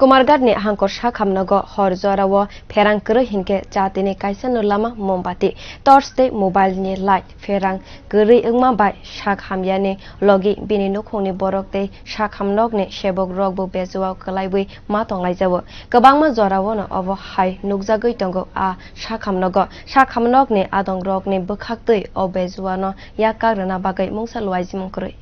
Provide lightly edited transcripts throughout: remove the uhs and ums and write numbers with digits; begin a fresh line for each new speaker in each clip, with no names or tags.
Kumargatni hangkor sakhamnago hor jorawo ferang gere hinke jatini kaisa lama mombati Thursday mobile ni light ferang gere ingma bai sakhamyani logi bini nokhongni borokte sakhamnokni sebok rokbo bejuwa kalaibui ma tonglaijawo gobangma jorawo no obo hai nukjagoi tongo a sakhamnokni adong rokni bokhaktui o bejuwano yakarna bagai mungsalwai jimungkroi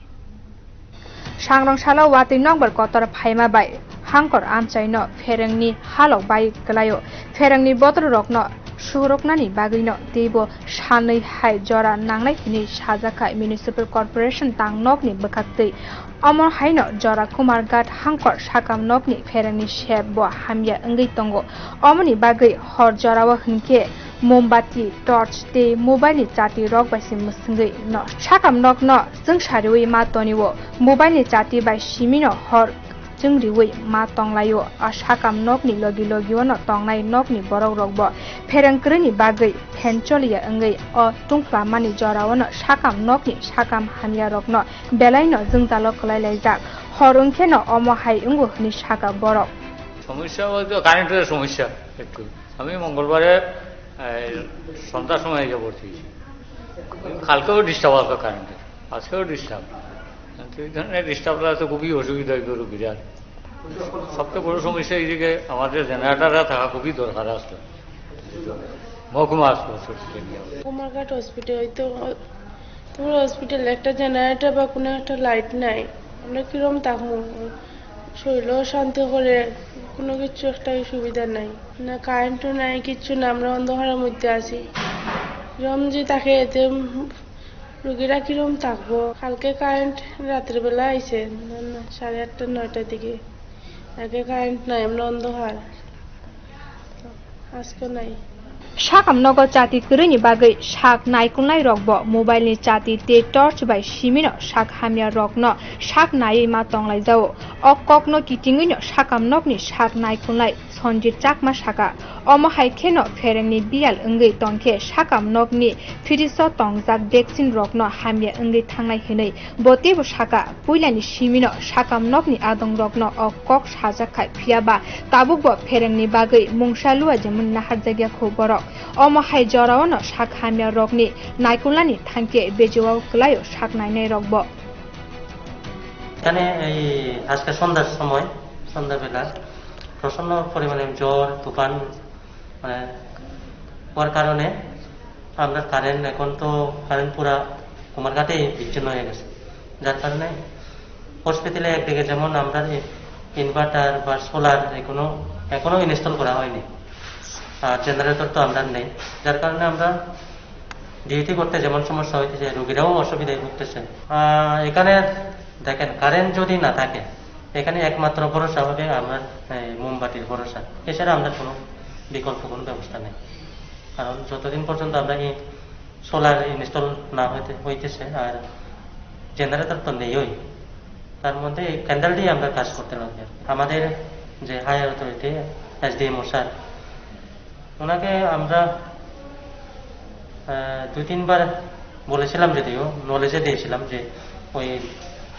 Sangrong sala wati nongbar kotor phaima bai hangkor amchaino ferengni halok bai kelayo ferengni botol rokno suroknani bagino tebo sanai hai jora nangnai hini sajakai municipal corporation tangnokni bokhaktui amor haino jora kumargat hangkor sakamnokni ferengni sebo hamya engei tongo amoni bagai hor jorawo hinke mombati torch te mobile ni chati rok bai sim musngei no sakamnok no jung sariwi ma toniwo mobile ni chati bai simino hor jungriwi ma tonglayo a sakamnok ni logi no tongnai nok ni borok rokbo ferengkreni bagai phencholiya engei o tungpa mani jorawo no sakamnok ni sakam hamya rokno belaino jungtalo kalailajak horungkhe no omo hai ungu ni saka borok
সমস্যা বলতে কারেন্টের সমস্যা একটু আমি মঙ্গলবারে সন্ধ্যার সময় এসে পড়ছি কালকেও ডিস্টার্ব আসবে কারেন্টের আজকেও ডিস্টার্ব এই ধরনের ডিস্টার্ব তো খুবই অসুবিধা হয় রোগীরা সবচেয়ে বড় সমস্যা এইদিকে আমাদের জেনারেটাররা থাকা খুবই দরকার আসলো মহকুমা হাসপাতাল
কুমারঘাট হসপিটাল হয়তো তোমার হসপিটালে একটা জেনারেটর বা কোনো একটা লাইট নাই আমরা কিরম থাকবো শরীরও শান্ত করে কোনো কিছু একটা সুবিধা নাই না কারেন্টও নাই কিচ্ছু না আমরা অন্ধকারের মধ্যে আছি কিরম যে তাকে এতে রোগীরা কিরম থাকবো কালকে কারেন্ট রাতের বেলা আইছে 8:30 9টার দিকে আগে কারেন্ট নাই আমরা অন্ধকার আজকে নাই
sakamnogo chati kreni bagai sak naikunai rokbo mobile ni chati te torch bai simino sak hamya rokno sak nai ma tonglai jao okokno kitingino sakamnokni sak naikunai sonjit chakma saka omo haikheno ferengni bial engei tongkhe sakamnokni firiso tongjak vaccine rokno hamya engei thangnai hinei botebo saka puilani simino sakamnokni adong rokno okok sajakai phiaba tabukbo ferengni bagai mungsalua jemun naharjagya khoborok omo hai jorawono sak hamya rokni naikulani thangke bejuwa klayo sak nainai rokbo
এখানে এই আজকে সন্ধ্যাবেলা প্রচন্ড পরিমাণে জ্বর তুফান মানে হওয়ার কারণে আমরা কারেন্ট এখন তো কারেন্ট পুরা কুমারঘাটে বিচ্ছিন্ন হয়ে গেছে যার কারণে হসপিটালে একদিকে যেমন আমরা ইনভার্টার বা সোলার এখনো ইনস্টল করা হয়নি আর জেনারেটর তো আমরা নেই যার কারণে আমরা ডিউটি করতে যেমন সমস্যা হইতেছে রোগীরাও অসুবিধায় ভুগতেছে এখানে দেখেন কারেন্ট যদি না থাকে এখানে একমাত্র ভরসা হবে আমার মোমবাতির ভরসা এছাড়া আমরা কোনো বিকল্প কোনো ব্যবস্থা নেই কারণ যতদিন পর্যন্ত আমরা সোলার ইনস্টল না হইতেছে আর জেনারেটর তো নেই তার মধ্যে ক্যান্ডেল দিয়ে আমরা কাজ করতে লাগবে আমাদের যে হায়ার অথরিটি SDM স্যার ওনাকে আমরা 2-3 বার বলেছিলাম যদিও নলেজে দিয়েছিলাম যে ওই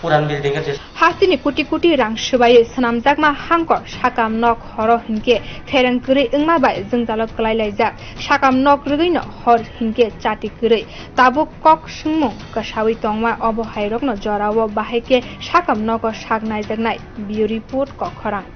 পুরান বিল্ডিং এর
hasini kuti kuti rang shbai sanamjakma hangkor sakamnok horo hinke ferengkri ingma bai jungtalo klailajak sakamnok rugino hor hinke chati kri tabuk kok singmung kasawi tongma obo hairokno jorawo bahike sakamnok sak naijaknai bio report kokhorang